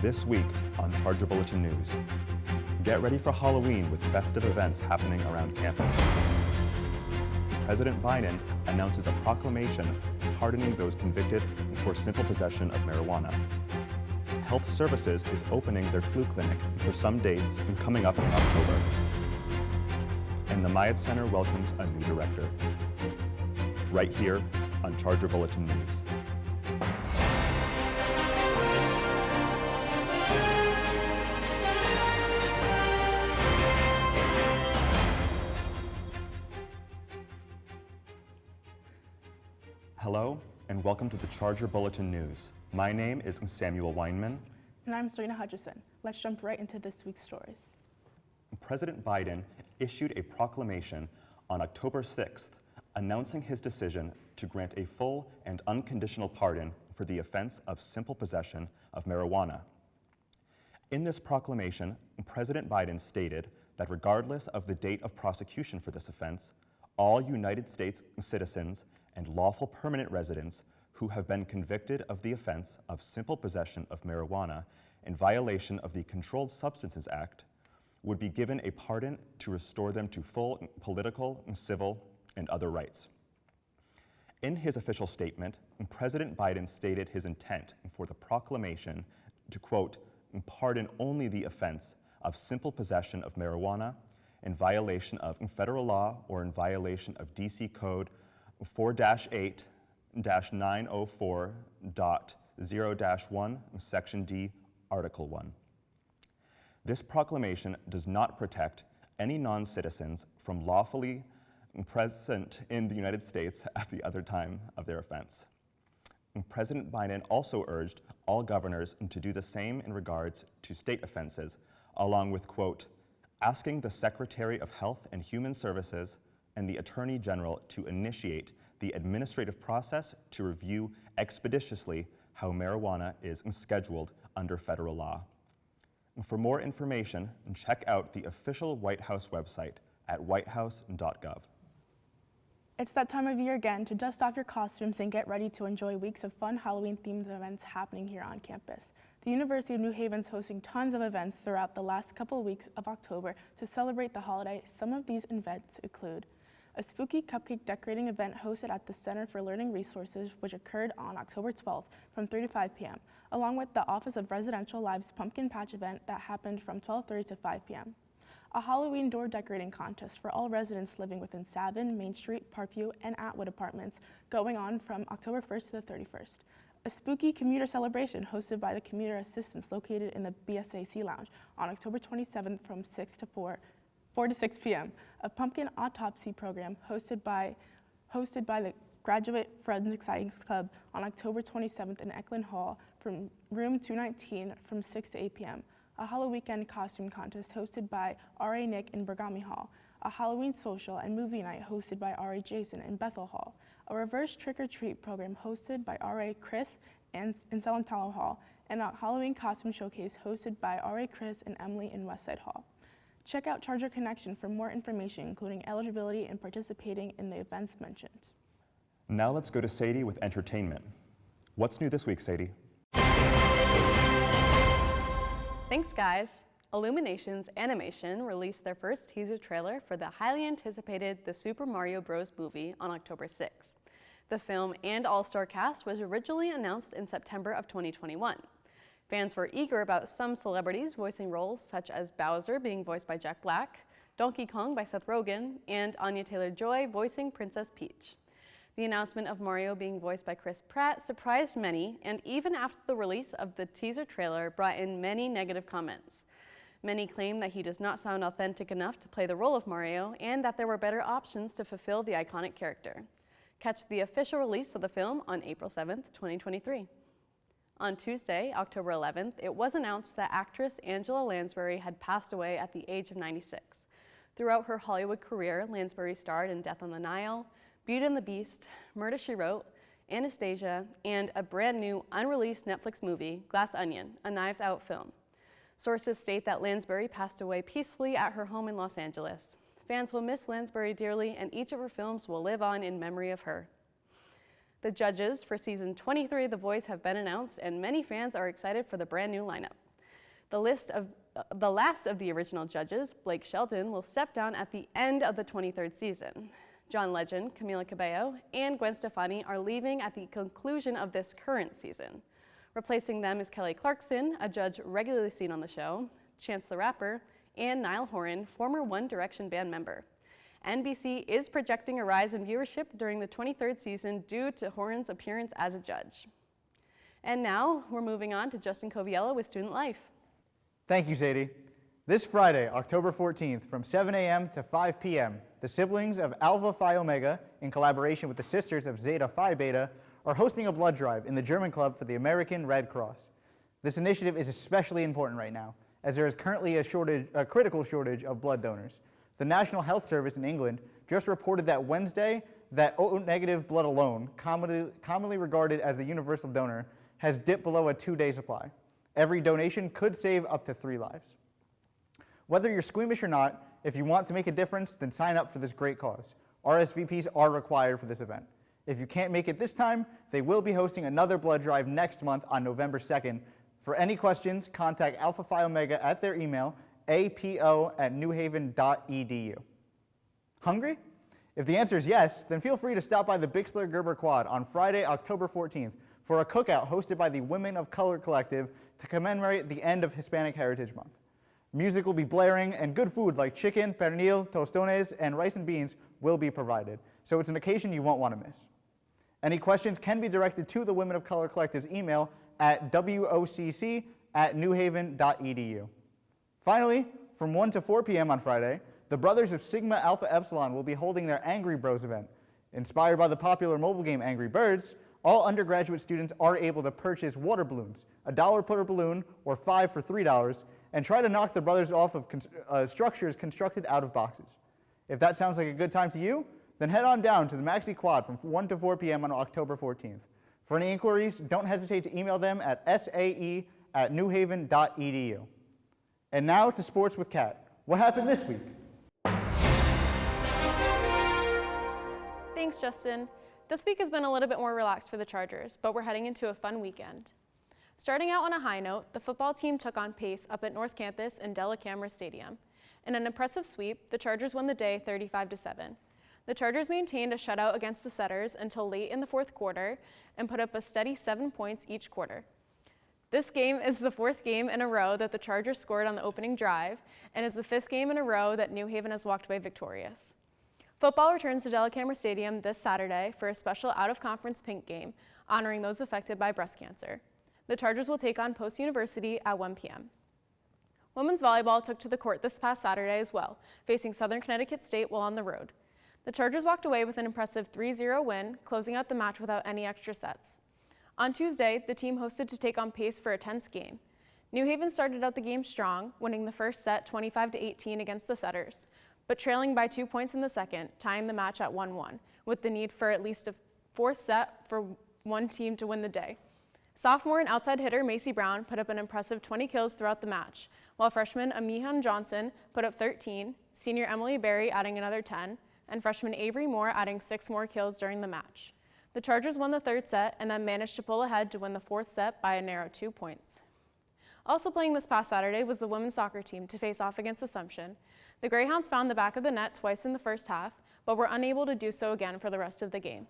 This week on Charger Bulletin News, get ready for Halloween with festive events happening around campus. President Biden announces a proclamation pardoning those convicted for simple possession of marijuana. Health Services is opening their flu clinic for some dates coming up in October. And the Hyatt Center welcomes a new director. Right here on Charger Bulletin News. Hello, and welcome to the Charger Bulletin News. My name is Samuel Weinman. And I'm Serena Hutchison. Let's jump right into this week's stories. President Biden issued a proclamation on October 6th announcing his decision to grant a full and unconditional pardon for the offense of simple possession of marijuana. In this proclamation, President Biden stated that regardless of the date of prosecution for this offense, all United States citizens and lawful permanent residents who have been convicted of the offense of simple possession of marijuana in violation of the Controlled Substances Act would be given a pardon to restore them to full political, civil, and other rights. In his official statement, President Biden stated his intent for the proclamation to, quote, pardon only the offense of simple possession of marijuana in violation of federal law or in violation of DC Code 4-8-904.0-1, Section D, Article 1. This proclamation does not protect any non-citizens from lawfully present in the United States at the other time of their offense. President Biden also urged all governors to do the same in regards to state offenses, along with, quote, asking the Secretary of Health and Human Services and the Attorney General to initiate the administrative process to review expeditiously how marijuana is scheduled under federal law. For more information, check out the official White House website at whitehouse.gov. It's that time of year again to dust off your costumes and get ready to enjoy weeks of fun Halloween-themed events happening here on campus. The University of New Haven's hosting tons of events throughout the last couple of weeks of October to celebrate the holiday. Some of these events include a spooky cupcake decorating event hosted at the Center for Learning Resources, which occurred on October 12th from 3 to 5 p.m., along with the Office of Residential Lives Pumpkin Patch event that happened from 12:30 to 5 p.m. A Halloween door decorating contest for all residents living within Savin, Main Street, Parkview, and Atwood apartments going on from October 1st to the 31st. A spooky commuter celebration hosted by the commuter assistants located in the BSAC Lounge on October 27th from 4 to 6 p.m. A pumpkin autopsy program hosted by the Graduate Forensic Science Club on October 27th in Eklund Hall from room 219 from 6 to 8 p.m. A Halloween weekend costume contest hosted by R.A. Nick in Bergami Hall. A Halloween social and movie night hosted by R.A. Jason in Bethel Hall. A reverse trick-or-treat program hosted by R.A. Chris in Salentalo Hall. And a Halloween costume showcase hosted by R.A. Chris and Emily in Westside Hall. Check out Charger Connection for more information, including eligibility and participating in the events mentioned. Now let's go to Sadie with entertainment. What's new this week, Sadie? Thanks, guys. Illuminations Animation released their first teaser trailer for the highly anticipated The Super Mario Bros. Movie on October 6th. The film and all-star cast was originally announced in September of 2021. Fans were eager about some celebrities voicing roles such as Bowser being voiced by Jack Black, Donkey Kong by Seth Rogen, and Anya Taylor-Joy voicing Princess Peach. The announcement of Mario being voiced by Chris Pratt surprised many, and even after the release of the teaser trailer brought in many negative comments. Many claim that he does not sound authentic enough to play the role of Mario, and that there were better options to fulfill the iconic character. Catch the official release of the film on April 7th, 2023. On Tuesday, October 11th, it was announced that actress Angela Lansbury had passed away at the age of 96. Throughout her Hollywood career, Lansbury starred in Death on the Nile, Beauty and the Beast, Murder, She Wrote, Anastasia, and a brand new unreleased Netflix movie, Glass Onion, a Knives Out film. Sources state that Lansbury passed away peacefully at her home in Los Angeles. Fans will miss Lansbury dearly, and each of her films will live on in memory of her. The judges for season 23 of The Voice have been announced, and many fans are excited for the brand new lineup. The last of the original judges, Blake Shelton, will step down at the end of the 23rd season. John Legend, Camila Cabello, and Gwen Stefani are leaving at the conclusion of this current season. Replacing them is Kelly Clarkson, a judge regularly seen on the show, Chance the Rapper, and Niall Horan, former One Direction band member. NBC is projecting a rise in viewership during the 23rd season due to Horan's appearance as a judge. And now we're moving on to Justin Coviello with Student Life. Thank you, Sadie. This Friday, October 14th, from 7 a.m. to 5 p.m., the siblings of Alpha Phi Omega, in collaboration with the sisters of Zeta Phi Beta, are hosting a blood drive in the German Club for the American Red Cross. This initiative is especially important right now, as there is currently a critical shortage of blood donors. The National Health Service in England just reported that Wednesday that O-negative blood alone, commonly regarded as the universal donor, has dipped below a 2-day supply. Every donation could save up to 3 lives. Whether you're squeamish or not, if you want to make a difference, then sign up for this great cause. RSVPs are required for this event. If you can't make it this time, they will be hosting another blood drive next month on November 2nd. For any questions, contact Alpha Phi Omega at their email, apo@newhaven.edu. Hungry? If the answer is yes, then feel free to stop by the Bixler Gerber Quad on Friday, October 14th for a cookout hosted by the Women of Color Collective to commemorate the end of Hispanic Heritage Month. Music will be blaring and good food like chicken, pernil, tostones, and rice and beans will be provided, so it's an occasion you won't want to miss. Any questions can be directed to the Women of Color Collective's email at wocc@newhaven.edu. Finally, from 1 to 4 p.m. on Friday, the Brothers of Sigma Alpha Epsilon will be holding their Angry Bros event. Inspired by the popular mobile game Angry Birds, all undergraduate students are able to purchase water balloons, $1 per balloon or 5 for $3, and try to knock the brothers off of structures constructed out of boxes. If that sounds like a good time to you, then head on down to the Maxi Quad from 1 to 4 p.m. on October 14th. For any inquiries, don't hesitate to email them at sae@newhaven.edu. And now to sports with Kat. What happened this week? Thanks, Justin. This week has been a little bit more relaxed for the Chargers, but we're heading into a fun weekend. Starting out on a high note, the football team took on Pace up at North Campus in Della Camera Stadium. In an impressive sweep, the Chargers won the day 35-7. The Chargers maintained a shutout against the Setters until late in the fourth quarter and put up a steady 7 points each quarter. This game is the 4th game in a row that the Chargers scored on the opening drive and is the 5th game in a row that New Haven has walked away victorious. Football returns to Della Camera Stadium this Saturday for a special out-of-conference pink game honoring those affected by breast cancer. The Chargers will take on Post University at 1 p.m. Women's volleyball took to the court this past Saturday as well, facing Southern Connecticut State while on the road. The Chargers walked away with an impressive 3-0 win, closing out the match without any extra sets. On Tuesday, the team hosted to take on Pace for a tense game. New Haven started out the game strong, winning the first set 25-18 against the Setters, but trailing by 2 points in the second, tying the match at 1-1, with the need for at least a 4th set for one team to win the day. Sophomore and outside hitter Macy Brown put up an impressive 20 kills throughout the match, while freshman Amihan Johnson put up 13, senior Emily Berry adding another 10, and freshman Avery Moore adding 6 more kills during the match. The Chargers won the 3rd set and then managed to pull ahead to win the 4th set by a narrow 2 points. Also playing this past Saturday was the women's soccer team to face off against Assumption. The Greyhounds found the back of the net twice in the first half, but were unable to do so again for the rest of the game.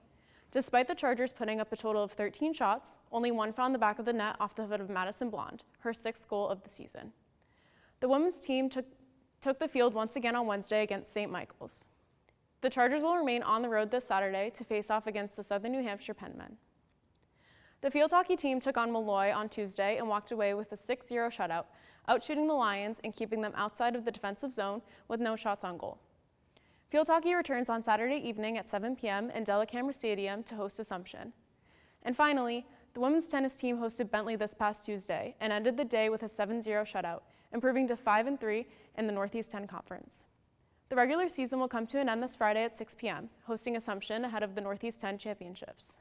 Despite the Chargers putting up a total of 13 shots, only one found the back of the net off the foot of Madison Blonde, her 6th goal of the season. The women's team took the field once again on Wednesday against St. Michael's. The Chargers will remain on the road this Saturday to face off against the Southern New Hampshire Penmen. The field hockey team took on Malloy on Tuesday and walked away with a 6-0 shutout, outshooting the Lions and keeping them outside of the defensive zone with no shots on goal. Field hockey returns on Saturday evening at 7 p.m. in Della Camera Stadium to host Assumption. And finally, the women's tennis team hosted Bentley this past Tuesday and ended the day with a 7-0 shutout, improving to 5-3 in the Northeast 10 Conference. The regular season will come to an end this Friday at 6 p.m., hosting Assumption ahead of the Northeast 10 Championships.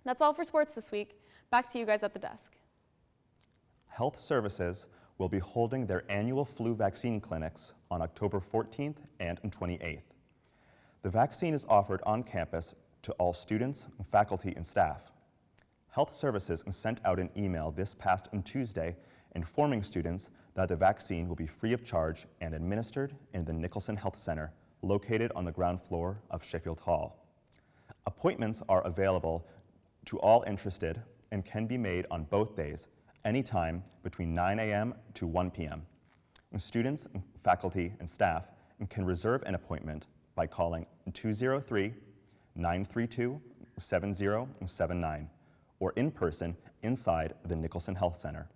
That's all for sports this week. Back to you guys at the desk. Health Services will be holding their annual flu vaccine clinics on October 14th and 28th. The vaccine is offered on campus to all students, faculty, and staff. Health Services sent out an email this past Tuesday informing students that the vaccine will be free of charge and administered in the Nicholson Health Center, located on the ground floor of Sheffield Hall. Appointments are available to all interested and can be made on both days, anytime between 9 a.m. to 1 p.m. And students, faculty, and staff can reserve an appointment by calling 203-932-7079 or in person inside the Nicholson Health Center.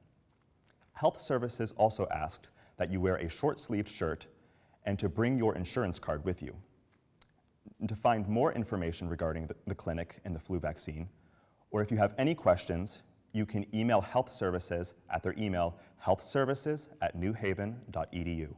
Health Services also asked that you wear a short-sleeved shirt and to bring your insurance card with you. To find more information regarding the clinic and the flu vaccine, or if you have any questions, you can email Health Services at their email healthservices@newhaven.edu.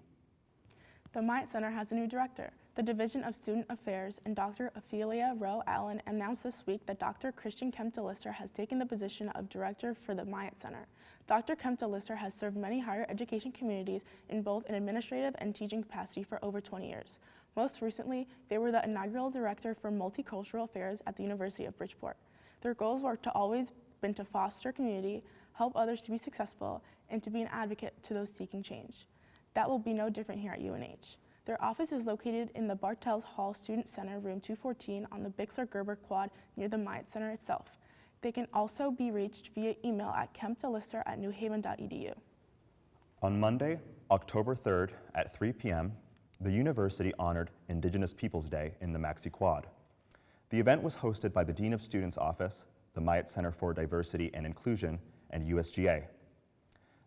The Hyatt Center has a new director. The Division of Student Affairs and Dr. Ophelia Rowe Allen announced this week that Dr. Christian Kemptelister has taken the position of director for the Hyatt Center. Dr. Kemptelister has served many higher education communities in both an administrative and teaching capacity for over 20 years. Most recently, they were the inaugural director for multicultural affairs at the University of Bridgeport. Their goals were to always been to foster community, help others to be successful, and to be an advocate to those seeking change. That will be no different here at UNH. Their office is located in the Bartels Hall Student Center, room 214 on the Bixler-Gerber quad near the Hyatt Center itself. They can also be reached via email at kemptelister@newhaven.edu. On Monday, October 3rd at 3 p.m., the university honored Indigenous Peoples Day in the Maxi Quad. The event was hosted by the Dean of Students Office, the Hyatt Center for Diversity and Inclusion, and USGA.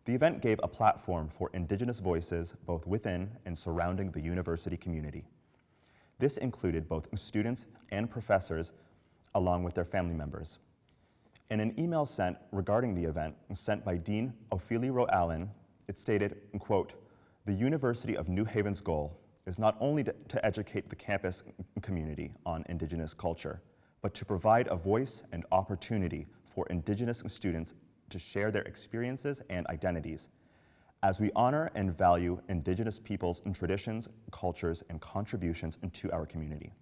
The event gave a platform for Indigenous voices both within and surrounding the university community. This included both students and professors, along with their family members. In an email sent regarding the event, sent by Dean Ophelia Rowe Allen, it stated, quote, "The University of New Haven's goal is not only to educate the campus community on Indigenous culture, but to provide a voice and opportunity for Indigenous students to share their experiences and identities, as we honor and value Indigenous peoples' traditions, cultures, and contributions to our community."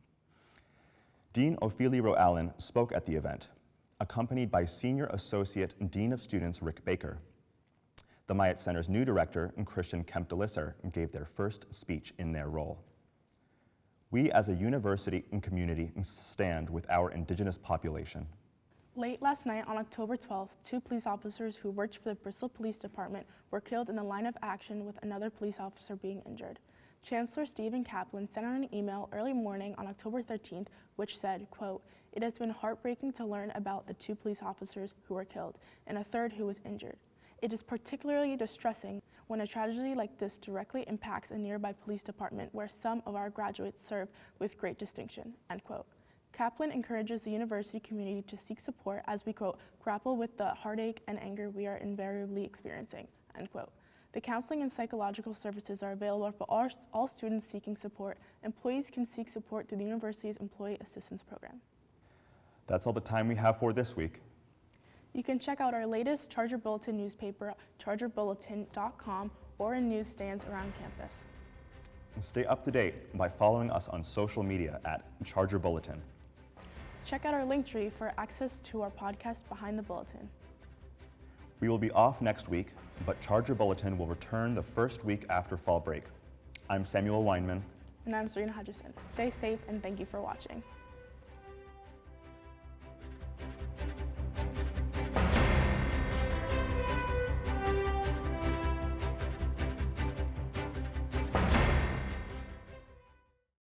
Dean Ophelia Rowe Allen spoke at the event, accompanied by Senior Associate Dean of Students Rick Baker. The Hyatt Center's new director, Christian Kemptelister, gave their first speech in their role. We as a university and community stand with our Indigenous population. Late last night on October 12th, 2 police officers who worked for the Bristol Police Department were killed in the line of action, with another police officer being injured. Chancellor Stephen Kaplan sent out an email early morning on October 13th, which said, quote, "It has been heartbreaking to learn about the 2 police officers who were killed and a third who was injured. It is particularly distressing when a tragedy like this directly impacts a nearby police department where some of our graduates serve with great distinction," end quote. Kaplan encourages the university community to seek support as we, quote, "grapple with the heartache and anger we are invariably experiencing," end quote. The counseling and psychological services are available for all students seeking support. Employees can seek support through the university's Employee Assistance Program. That's all the time we have for this week. You can check out our latest Charger Bulletin newspaper, chargerbulletin.com, or in newsstands around campus. And stay up to date by following us on social media at Charger Bulletin. Check out our Linktree for access to our podcast, Behind the Bulletin. We will be off next week, but Charger Bulletin will return the first week after fall break. I'm Samuel Weinman. And I'm Serena Hutchison. Stay safe and thank you for watching.